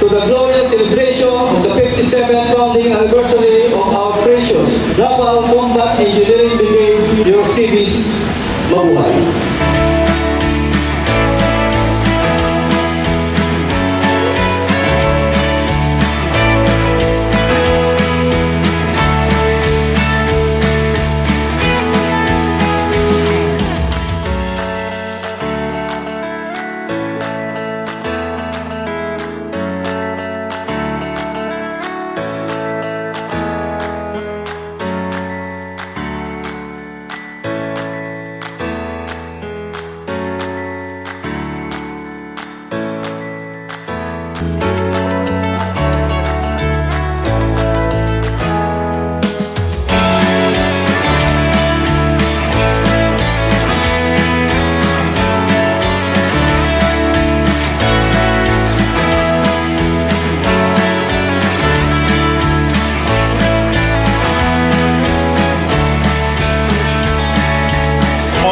the glorious celebration of the 57th founding anniversary of our precious Naval Combat Engineering Brigade, your cities, mabuhay.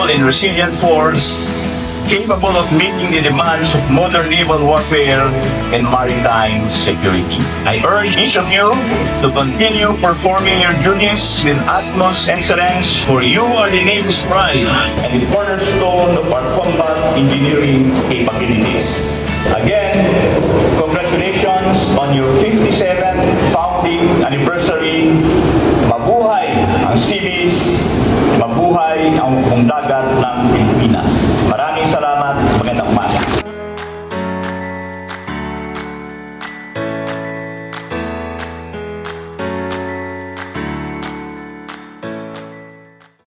And resilient force capable of meeting the demands of modern naval warfare and maritime security. I urge each of you to continue performing your duties with utmost excellence, for you are the Navy's pride and the cornerstone of our combat engineering capabilities. Again, congratulations on your 57th founding anniversary. Mabuhay ang seabees, mabuhay ang dagat ng Pilipinas. Maraming salamat.